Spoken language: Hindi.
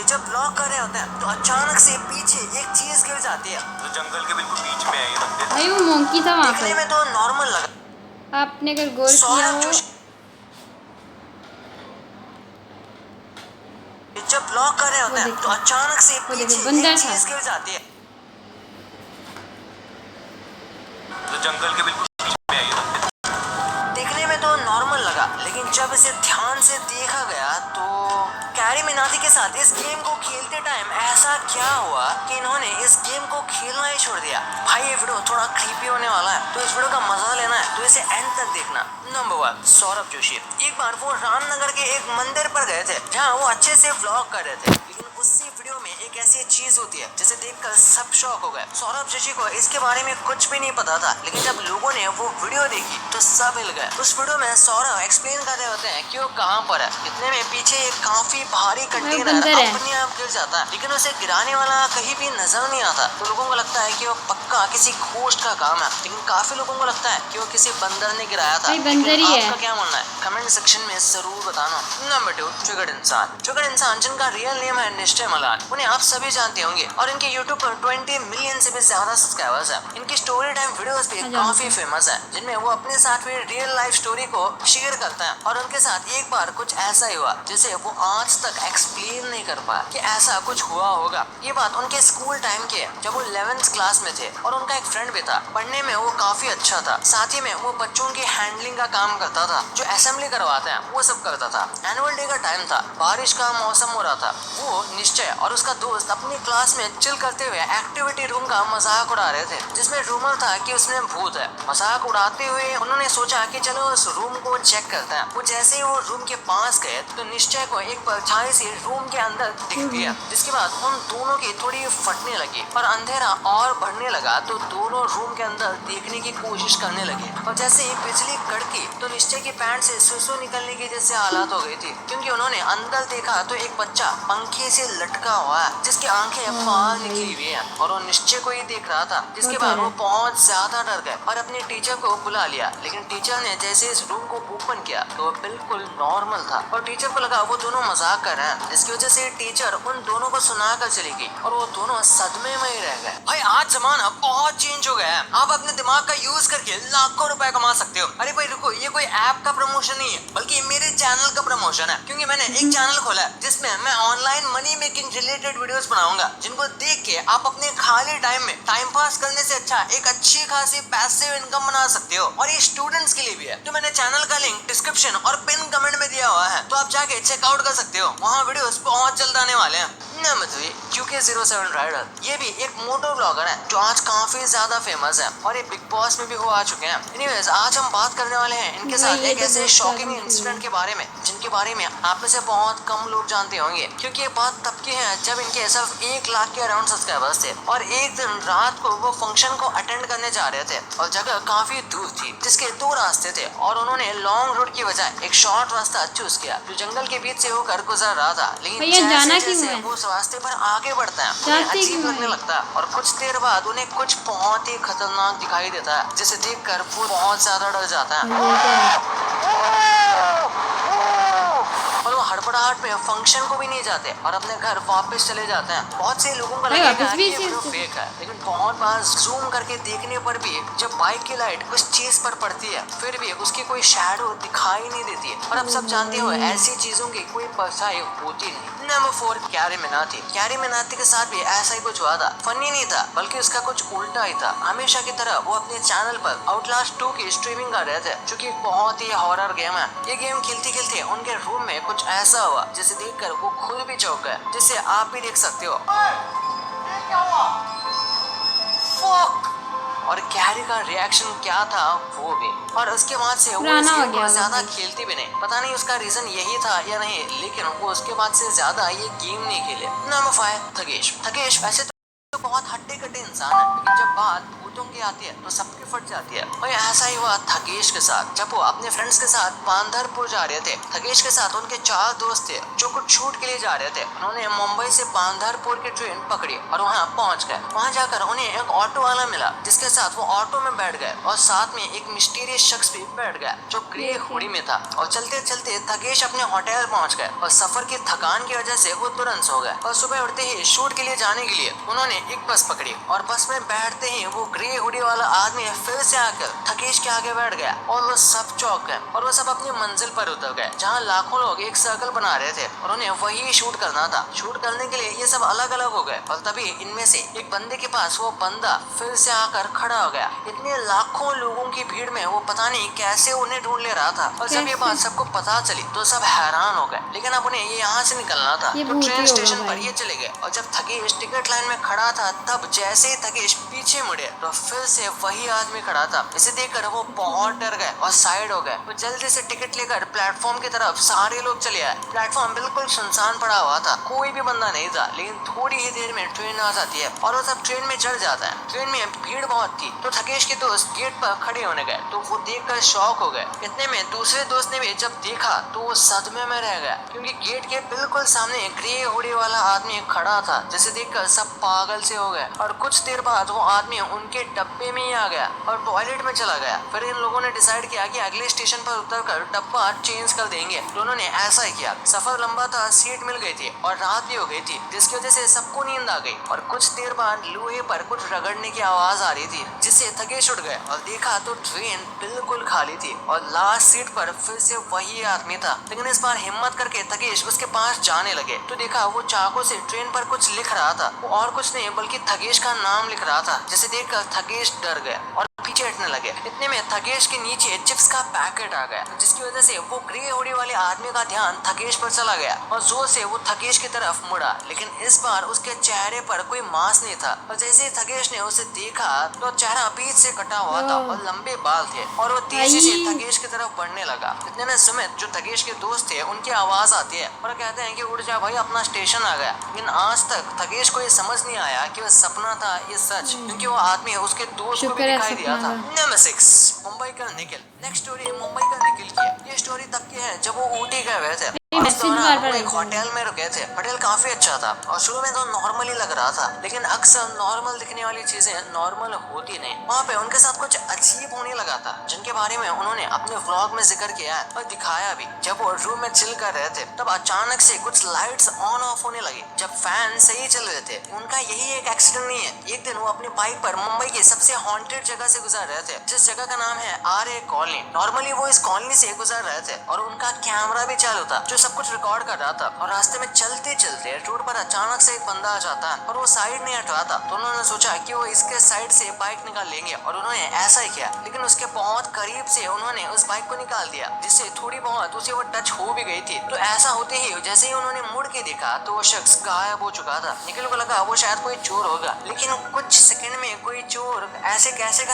जब ब्लॉक कर रहे होते हैं तो अचानक से पीछे एक चीज गिर जाती है तो जंगल के बिल्कुल बीच में है ये मंदिर। भाई वो मोंकी था वहाँ देखने पर, में तो नॉर्मल लगा। आपने अगर गौर किया सौरभ हो। जोशी जब ब्लॉक कर रहे होते हैं तो अचानक से पीछे बंदर एक था। चीज गिर जाती है। तो जंगल के बिल्कुल बीच में है ये मंदिर। देखने में तो नॉर्मल लगा, लेकिन जब इसे ध्यान से देखा गया तो कैरी मिनाटी के साथ इस गेम को खेलते टाइम ऐसा क्या हुआ कि इन्होंने इस गेम को खेलना ही छोड़ दिया। भाई ये वीडियो थोड़ा क्रीपी होने वाला है, तो इस वीडियो का मजा लेना है तो इसे एंड तक देखना। नंबर 1, सौरभ जोशी। एक बार वो रामनगर के एक मंदिर पर गए थे जहाँ वो अच्छे से व्लॉग कर रहे थे, लेकिन उसी वीडियो में एक ऐसी चीज होती है जिसे देखकर सब शॉक हो गए। सौरभ जोशी को इसके बारे में कुछ भी नहीं पता था, लेकिन जब लोगों ने वो वीडियो देखी तो सब हिल गए। उस वीडियो में सौरभ एक्सप्लेन कर रहे होते हैं कि वो कहाँ पर है। इतने में पीछे एक काफी भारी कंटेनर अपने आप गिर जाता है, लेकिन उसे गिराने वाला कहीं भी नजर नहीं आता। तो लोगों को लगता है कि वो पक्का किसी घोस्ट का काम है, लेकिन काफी लोगों को लगता है कि वो किसी बंदर ने गिराया था। आपका क्या मानना है कमेंट सेक्शन में जरूर बताना। नंबर 2, ट्रिगर्ड इंसान। ट्रिगर्ड इंसान जिनका रियल नेम है निश्चय मलान, उन्हें आप सभी जानते होंगे और इनके यूट्यूब पर 20 मिलियन से भी ज्यादा सब्सक्राइबर्स हैं। इनकी स्टोरी टाइम वीडियोस भी काफी फेमस है, जिनमें वो अपने साथ हुई रियल लाइफ स्टोरी को शेयर करते हैं। और उनके साथ एक बार कुछ ऐसा ही हुआ जिसे वो आज तक एक्सप्लेन नहीं कर पाया कि ऐसा कुछ हुआ होगा। ये बात उनके स्कूल टाइम की है, जब वो 11th क्लास में थे और उनका एक फ्रेंड भी था। पढ़ने में वो काफी अच्छा था, साथ ही में वो बच्चों की हैंडलिंग का काम करता था, जो असेंबली करवाते हैं वो सब करता था। एनुअल डे का टाइम था, बारिश का मौसम हो रहा था। वो निश्चय और उसका दोस्त अपनी क्लास में चिल करते हुए एक्टिविटी रूम का मजाक उड़ा रहे थे, जिसमें रूमर था कि उसमें भूत है। मजाक उड़ाते हुए उन्होंने सोचा कि चलो उस रूम को चेक करते हैं। वो जैसे ही वो रूम के पास गए तो निश्चय को एक परछाई से रूम के अंदर दिख गया, जिसके बाद उन दोनों की थोड़ी फटने लगी और अंधेरा और बढ़ने लगा। तो दोनों रूम के अंदर देखने की कोशिश करने लगे और जैसे ही बिजली कड़की तो निश्चय की पैंट से सुसु निकलने की जैसे हालत हो गई थी, क्योंकि उन्होंने अंदर देखा तो एक बच्चा पंखे से लटका हुआ है, जिसकी आंखें बाहर निकली हुई है और वो निश्चय को ही देख रहा था। जिसके बाद वो बहुत ज्यादा डर गए और अपने टीचर को बुला लिया, लेकिन टीचर ने जैसे इस रूम को ओपन किया तो बिल्कुल नॉर्मल था और टीचर को लगा वो दोनों मजाक कर रहे हैं, जिसकी वजह से टीचर उन दोनों को सुनाकर चली गई और वो दोनों सदमे में ही रह गए। भाई आज जमाना बहुत चेंज हो गया है, आप अपने दिमाग का यूज करके लाखों रुपए कमा सकते हो। अरे भाई रुको, ये कोई ऐप का प्रमोशन नहीं है, बल्कि मेरे चैनल का प्रमोशन है, क्योंकि मैंने एक चैनल खोला है जिसमें मैं online money making related videos बनाऊंगा, जिनको देख के आप अपने खाली टाइम में टाइम पास करने से अच्छा एक अच्छी खासी पैसिव इनकम बना सकते हो। और ये स्टूडेंट्स के लिए भी है। तो मैंने चैनल का लिंक डिस्क्रिप्शन और पिन कमेंट में दिया हुआ है, तो आप जाके चेकआउट कर सकते हो, वहाँ वीडियोस बहुत जल्द आने वाले हैं। Number 3, QK07 rider. ये भी एक मोटो ब्लॉगर है जो आज काफी ज्यादा फेमस है और ये बिग बॉस में भी वो आ चुके हैं। एनीवेज आज हम बात करने वाले हैं इनके साथ एक ऐसे शॉकिंग इंसिडेंट के बारे में, जिनके बारे में आप में से बहुत कम लोग जानते होंगे, क्योंकि ये बात तब की है जब इनके सिर्फ 1 लाख के अराउंड सब्सक्राइबर्स थे और एक दिन रात को वो फंक्शन को अटेंड करने जा रहे थे और जगह काफी दूर थी, जिसके 2 रास्ते थे और उन्होंने लॉन्ग रूट की बजाय एक शॉर्ट रास्ता चूज किया जो जंगल के बीच से होकर गुजर रहा था। लेकिन जैसे वो उस रास्ते पर आगे बढ़ता है उन्हें अजीब लगने लगता है और कुछ देर बाद उन्हें कुछ बहुत ही खतरनाक दिखाई देता है, जिसे देखकर वो बहुत ज्यादा डर जाता है और वो हड़बड़ाहट में फंक्शन को भी नहीं जाते और अपने घर वापस चले जाते हैं। बहुत से लोगों को लगेगा कि ये वीडियो फेक है, लेकिन बहुत बार जूम करके देखने पर भी जब बाइक की लाइट उस चीज पर पड़ती है फिर भी उसकी कोई शैडो दिखाई नहीं देती है। और अब सब जानते हो ऐसी चीजों की कोई परछाई होती नहीं। Number 4, carry Minati. Carry Minati के साथ भी ऐसा ही कुछ हुआ था। फनी नहीं था, बल्कि उसका कुछ उल्टा ही था। हमेशा की तरह वो अपने चैनल पर आउटलास्ट 2 की स्ट्रीमिंग कर रहे थे, जो कि बहुत ही हॉरर गेम है। ये गेम खेलते खेलते उनके रूम में कुछ ऐसा हुआ जिसे देखकर वो खुद भी चौंक गए, जिसे आप भी देख सकते हो। और कैरी का रिएक्शन क्या था वो भी, और उसके बाद से वो इस गेम को ज्यादा खेलती भी नहीं। पता नहीं उसका रीजन यही था या नहीं, लेकिन वो उसके बाद से ज्यादा ये गेम नहीं खेले। नंबर 5, थकेश। थकेश वैसे तो बहुत हट्टे कट्टे इंसान है, लेकिन जब बात टुंगी आती है तो सबकी फट जाती है। और ऐसा ही हुआ थकेश के साथ, जब वो अपने फ्रेंड्स के साथ पांधारपुर जा रहे थे। थकेश के साथ उनके 4 दोस्त थे जो कुछ शूट के लिए जा रहे थे। उन्होंने मुंबई से पांधारपुर की ट्रेन पकड़ी और वहाँ पहुँच गए। वहाँ जाकर उन्हें एक ऑटो वाला मिला जिसके साथ वो ऑटो में बैठ गए और साथ में एक मिस्टीरियस शख्स भी बैठ गया जो ग्रे हुडी में था। और चलते चलते थकेश अपने होटल पहुँच गए और सफर की थकान की वजह से वो तुरंत सो गए। और सुबह उठते ही शूट के लिए जाने के लिए उन्होंने एक बस पकड़ी और बस में बैठते ही वो ग्रे हुडी वाला आदमी फिर से आकर थकेश के आगे बैठ गया और वो सब चौंक गए और वो सब अपनी मंजिल पर उतर गए जहाँ लाखों लोग एक सर्कल बना रहे थे और उन्हें वही शूट करना था। शूट करने के लिए ये सब अलग अलग हो गए और तभी इनमें से एक बंदे के पास वो बंदा फिर से आकर खड़ा हो गया। इतने लाखों लोगों की भीड़ में वो पता नहीं कैसे उन्हें ढूंढ ले रहा था। और जब ये बात सबको पता चली तो सब हैरान हो गए, लेकिन अब उन्हें ये यहाँ से निकलना था तो ट्रेन स्टेशन पर ये चले गए। और जब थकेश टिकट लाइन में खड़ा था तब जैसे ही थकेश पीछे मुड़े तो फिर से वही आदमी खड़ा था। इसे देखकर वो बहुत डर गए और साइड हो गए। वो जल्दी से टिकट लेकर प्लेटफॉर्म की तरफ सारे लोग चले आए। प्लेटफॉर्म बिल्कुल सुनसान पड़ा हुआ था, कोई भी बंदा नहीं था। लेकिन थोड़ी ही देर में ट्रेन आ जाती है और वो सब ट्रेन में चढ़ जाता है। ट्रेन में भीड़ बहुत थी तो थकेश के दोस्त गेट पर खड़े होने गए तो वो देखकर शॉक हो गए। इतने में दूसरे दोस्त ने भी जब देखा तो वो सदमे में रह गया क्योंकि गेट के बिल्कुल सामने ग्रे हुडी वाला आदमी खड़ा था जिसे देखकर सब पागल से हो गए। और कुछ देर बाद वो आदमी उनके डब्बे में ही आ गया और टॉयलेट में चला गया। फिर इन लोगों ने डिसाइड किया कि अगले स्टेशन पर उतरकर डब्बा चेंज कर देंगे तो उन्होंने ऐसा ही किया। सफर लंबा था, सीट मिल गई थी और रात भी हो गई थी जिसकी वजह से सबको नींद आ गई। और कुछ देर बाद लोहे पर कुछ रगड़ने की आवाज आ रही थी जिससे थकेश उठ गए और देखा तो ट्रेन बिल्कुल खाली थी और लास्ट सीट पर फिर से वही आदमी था। लेकिन इस बार हिम्मत करके थकेश उसके पास जाने लगे तो देखा वो चाकू से ट्रेन पर कुछ लिख रहा था। वो और कुछ नहीं बल्कि थकेश का नाम लिख रहा था जिसे देखकर थकेश डर गए और पीछे हटने लगे। इतने में थकेश के नीचे चिप्स का पैकेट आ गया जिसकी वजह से वो ग्रे हुडी वाले आदमी का ध्यान थकेश पर चला गया और जोर से वो थकेश की तरफ मुड़ा। लेकिन इस बार उसके चेहरे पर कोई मांस नहीं था और जैसे ही थकेश ने उसे देखा तो चेहरा पीछे से कटा हुआ था और लंबे बाल थे और वो तेजी से थकेश की तरफ बढ़ने लगा। इतने में सुमित जो थकेश के दोस्त थे उनकी आवाज आती है और कहते हैं कि उठ जा भाई, अपना स्टेशन आ गया। लेकिन आज तक थकेश को ये समझ नहीं आया कि वह सपना था ये सच, क्योंकि वो आदमी उसके दोस्त को भी दिखाई दिया था। नंबर 6, मुंबई का निखिल। नेक्स्ट स्टोरी मुंबई का निखिल की है। ये स्टोरी तब की है जब वो ऊटी गए हुए थे। उस दौरान वो एक होटल में रुके थे। होटल काफी अच्छा था और शुरू में तो नॉर्मल ही लग रहा था, लेकिन अक्सर नॉर्मल दिखने वाली चीजें नॉर्मल होती नहीं। वहाँ पे उनके साथ कुछ अजीब होने लगा था जिनके बारे में उन्होंने अपने व्लॉग में जिक्र किया है और दिखाया भी। जब वो रूम में चिल कर रहे थे तब अचानक से कुछ लाइट्स ऑन ऑफ होने लगी जब फैन सही चल रहे थे। उनका यही एक एक्सीडेंट नहीं है। एक दिन वो अपनी बाइक पर मुंबई की सबसे हॉन्टेड जगह से गुजर रहे थे जिस जगह का नाम है RA कॉलोनी। नॉर्मली वो इस कॉलोनी से गुजर रहे थे और उनका कैमरा भी चालू था जो सब कुछ रिकॉर्ड कर रहा था। और रास्ते में चलते चलते रोड पर अचानक से एक बंदा आ जाता है और वो साइड नहीं हटवाता तो उन्होंने सोचा कि वो इसके साइड से बाइक निकाल लेंगे और उन्होंने ऐसा ही किया। लेकिन उसके बहुत करीब से उन्होंने उस बाइक को निकाल दिया जिससे थोड़ी बहुत उसे वो टच हो भी गई थी। तो ऐसा होते ही जैसे ही उन्होंने मुड़ के देखा तो वो शख्स गायब हो चुका था। निखिल को लगा वो शायद कोई चोर होगा, लेकिन कुछ सेकंड में कोई चोर ऐसे कैसे